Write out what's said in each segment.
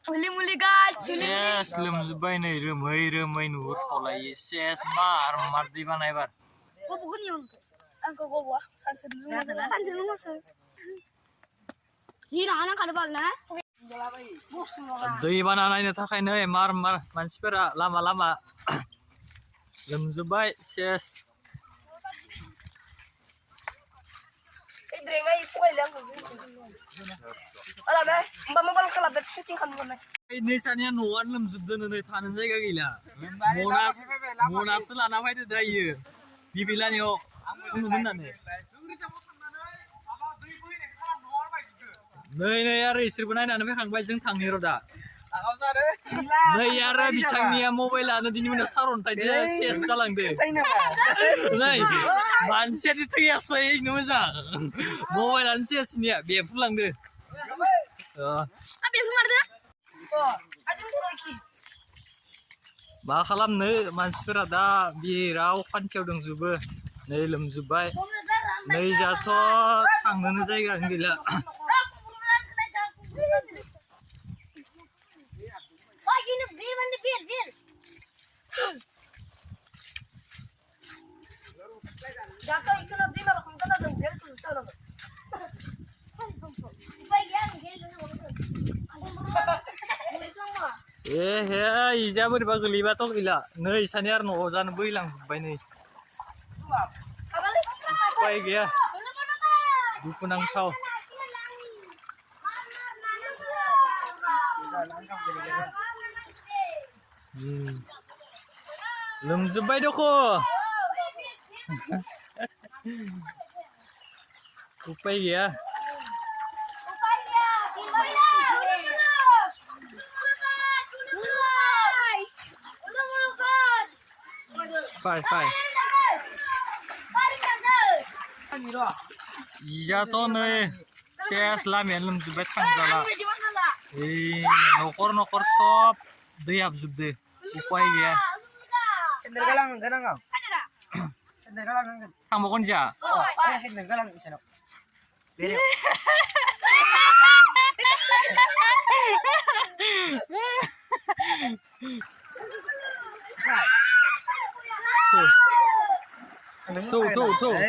मुलि गासिनो सेस लोमजोब्बाय नै रोमै नुहुर सलायो सेस मार दै बाना एबार गब'खौनि आंखौ गब'आ सानसेल'सो जि नाङा नांखानो बाल ना दै बाना नायनो थाखाय नै मार मानसिफोरा लामा लोमजोब्बाय सेस नै सानिया न'आनो लोमजोबदों नै थानो जायगा गैला मनासो लाना फैदो दायो बिबिलानियाव दोननानै नै आरो इसोरबो नायनानै फैखांबाय जों थांनि र' दा नै आरो बिथांनिया मबाइलानो दिनै मोनायाव सारअन्थाइजों सेस जालांदो नै मानसियानो थैयासै मोजां मबाइलानो सेसनिया बेफ्रुलांदो मा खालामनो मानसिफोरा दा बिराव खान्थियाव दंजोबो नै लोमजोब्बाय नै जाथ' थांनोनो जायगायानो गैला हे इजा बोरैबा गोलैबाथ' गैला नै सानै आरो न'आव जानो बैलांजोब्बाय नै उपाय गैया दुखुनांथाव लोमजोब्बाय दख' उपाय गैया फाय इजाथ' नै सेस लामायानो लोमजोब्बाय थांजाला न'खर सब दै हाबजोबदो उपाय गैया थांबावगोन जा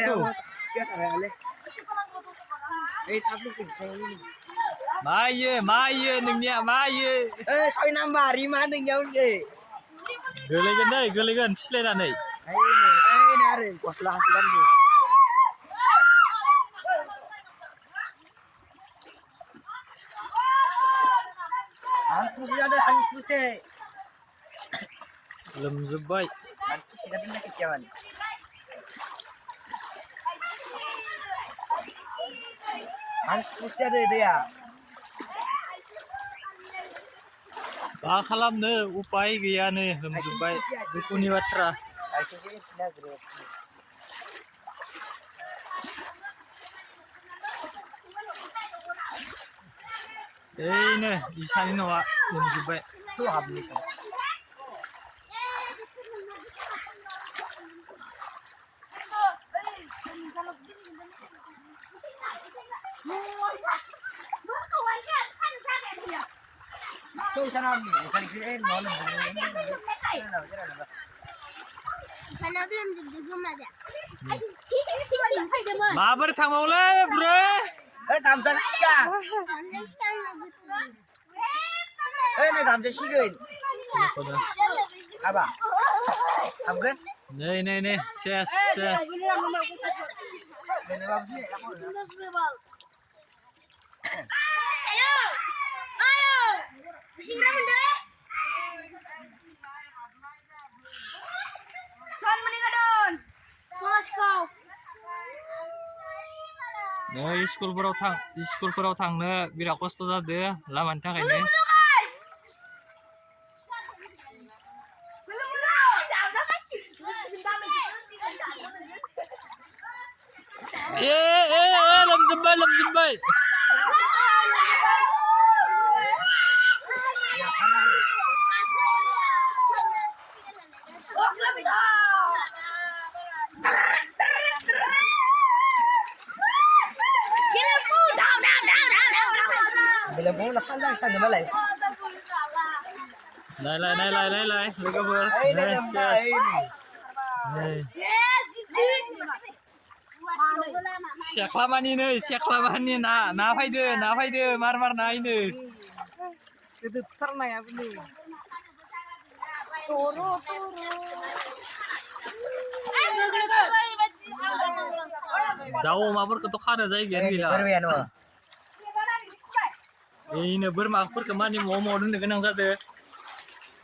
tuh. Maye nengnya maye. Soy nambah rima nengnya udah. Gelegan pislainan. Ini are koslah hasilan deh. Hangpus ada hangpus deh. Loemjobay. Hangpus sudah pindah kejauhan. Hangpus ada dia. मा खालामनो उपाय गैयानो लोमजोब्बाय दुखुनि बाथ्रा ओइनो इसानि न'आ लोमजोब्बाय Tuh sana kirain malam sana belum digigum ada. Mabar थांबावलै bro gamsa siang ini gamsa sigeun apa amgen nih ses ayo singgah deh kan meninggal don semangat kau नै स्कुलफोराव थांनो बिराद खस्थ' जादों लामानि थाखायनो लोमजोब्बाय Bila mau nak sanjang sana balai. Lai, logoफोर सेख्लामानि नै सेख्लामानि ना फैदो मार नायनो गिदिरथारनायाबो नै दाउ अमाफोरखौथ' खानो जायगायानो गैला बोरमायानो बेनो बोरमाफोरखौ मानि माव दोननो गोनां जादों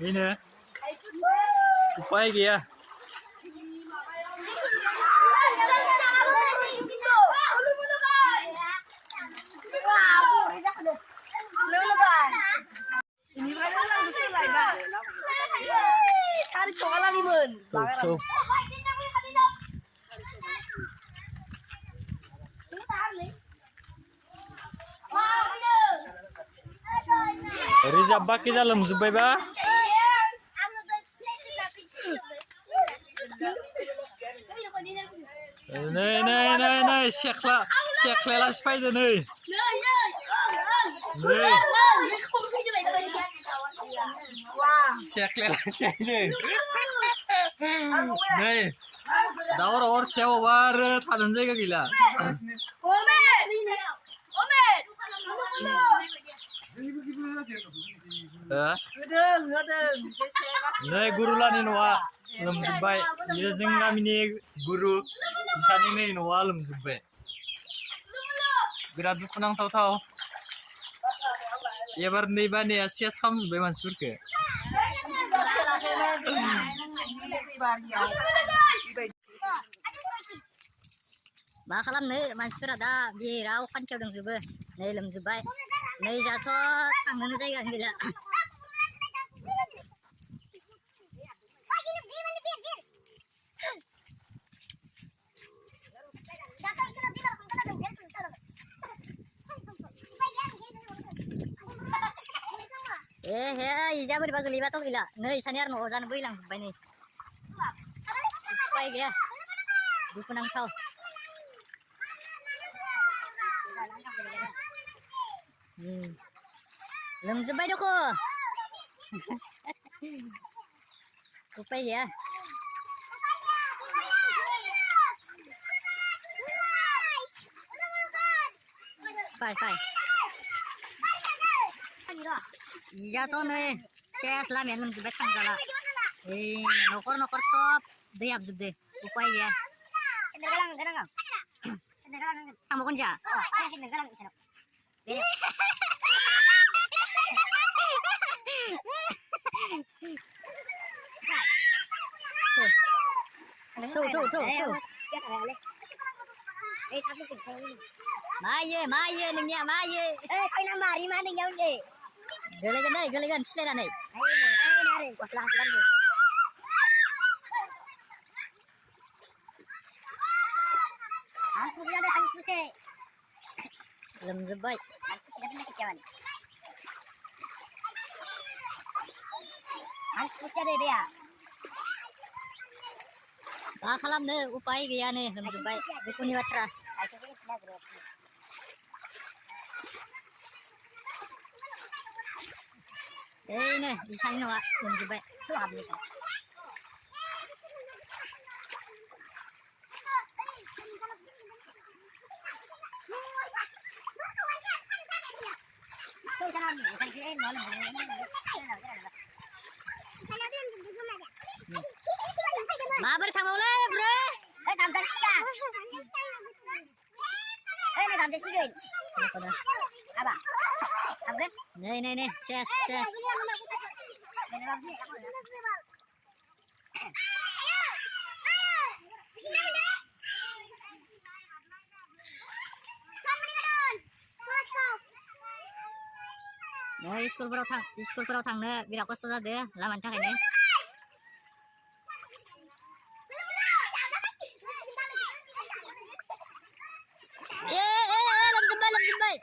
बेनो उपाय गैया tuh. Rizab baki dalam zubai ba? Nei, sekla lah spider nei. Sekla lah spider. Nei, daur or sewa war talan jaga gila. Nei guru lah nih noa lem zubai. Dia zengam ini guru. Misalnya nih noa lem zubai. Berat duku nang tahu. Ya bar nih bani ya sias kamu zubai masuk ke. मा खालामनो मानसिफोरा दा बेराव खान्थियाव दंजोबो नै लोमजोबबाय नै जाथ' थांनोनो जायगायानो गैला हे इजा बोरैबा गोलैबाथ' गैला नै इसानि आरो न'आव जानो बैलांजोबबाय नै उपाय गैया दुखुनांथाव लोमजोबबाय दख' उपाय गैया फाय इजाथ' नै सेस लामायानो लोमजोबबाय थांजाला न'खर सब दै हाबजोबदो उपाय गैया थांबावगोन जा Maye nengnya maye. Soalnya mari mana yang ni? Gelegan selera nih. Nari, kuas lah sekarang ni. Aku sudah ada aku sih. Lemzebay. Aku sudah ada kecewan. Aku sudah ada dia. Kalam nih, upaya gaya nih lemzebay. Dukuni watra. Aku sudah ada. Nih, di sana wak lemzebay. Tuh habis. Tuh sana ni, sana kiri nol. Sana belum juga ada. Mabar kamu lah, bro. Kamsa siya. Nak kamsa siya. Apa? Apa? Nih, ses. Nih, sekolah perau thang nih, biar aku setelah deh, laman thang ini. Lemzebay.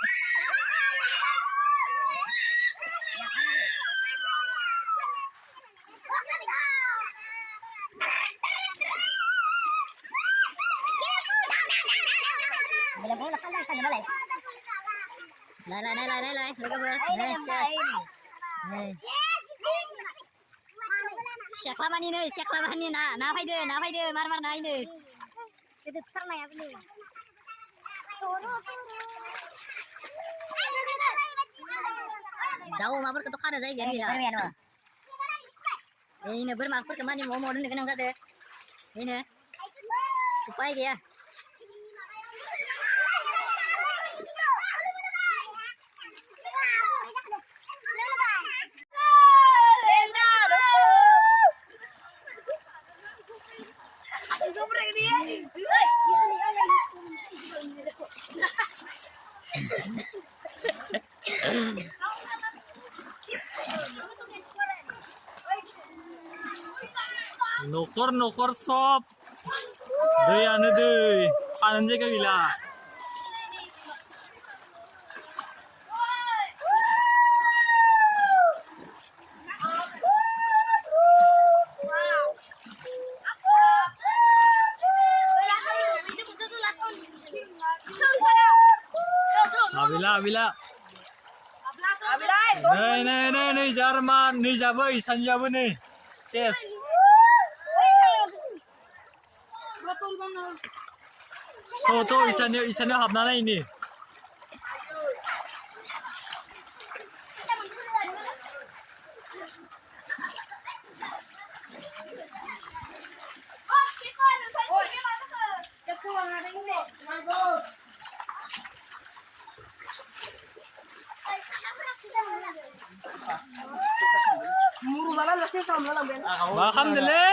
Lai, look at her. Nih. सेख्लाबानि नै सेख्लाबानि ना फैदो मार नायनो गिदिरथारनायाबो नै दाउ अमाफोरखौथ' खानो जायगायानो गैला बेनो बोरमाफोरखौ मानि न'आव दोननो गोनां जादों बेनो उपाय गैया न'खर सब दैयानो दै थानो जायगा गैला Abila नै जार्मान नै जाबो इसानजाबो नै सेस थ' इसानियाव हाबना नायनि मा खालामदोंलै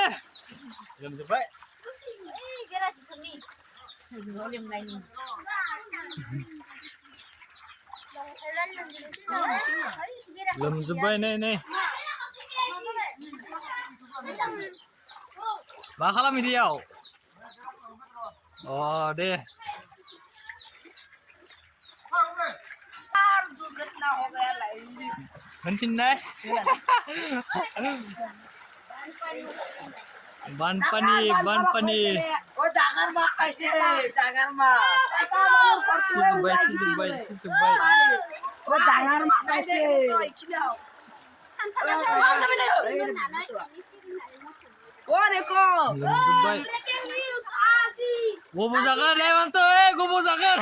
लोमजोब्बाय लोमजोब्बाय नै मा खालामो इदियाव अ दे होनफिननाय बानपानी सिजोब्बाय लोमजोब्बाय गबो जागोन लेवान्त गबो जागोन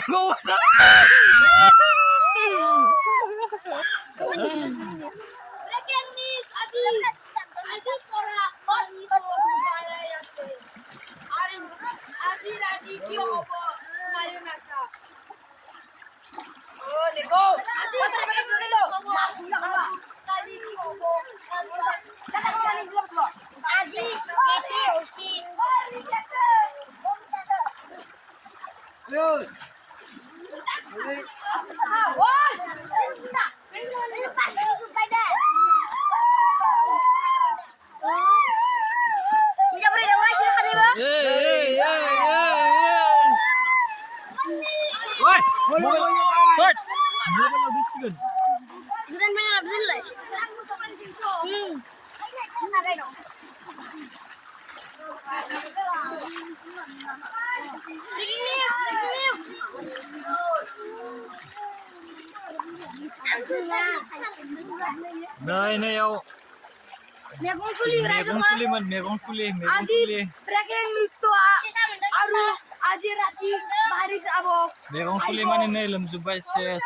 Naiyaw मैगं फुली मैगं फुली ब्रेकिंग न्यूज तो आरो आज राती बारिश आबो मैगं फुली माने नै लोमजोब्बाय सेस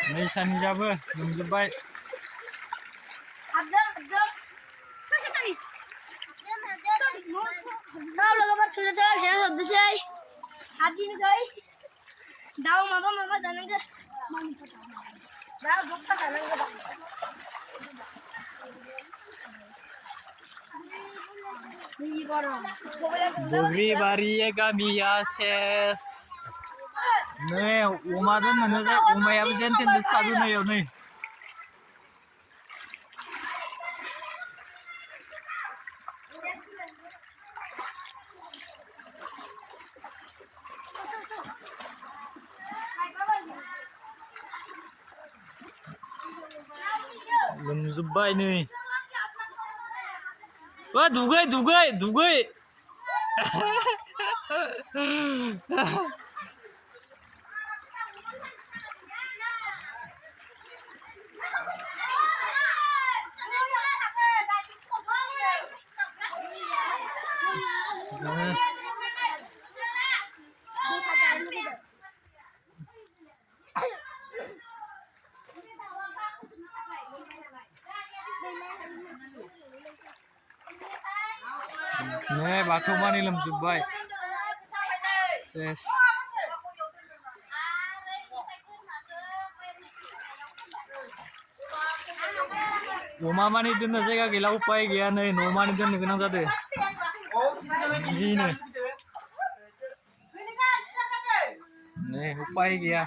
नै सानजाबो लोमजोब्बाय दाउ माबा जानांगौ दाउ बक्सा जानांगौ Bogribaria गामिया सेस नै अमा दोननो अमायाबो जेनथेन सादुनायाव नै लोमजोब्बाय नै दुगै नै बाथौमानि लोमजोब्बाय सेस अमा मानि दोननो जायगा गैला उपाय गैया नै न' मानि दोननो गोनां जादों बिदिनो नै उपाय गैया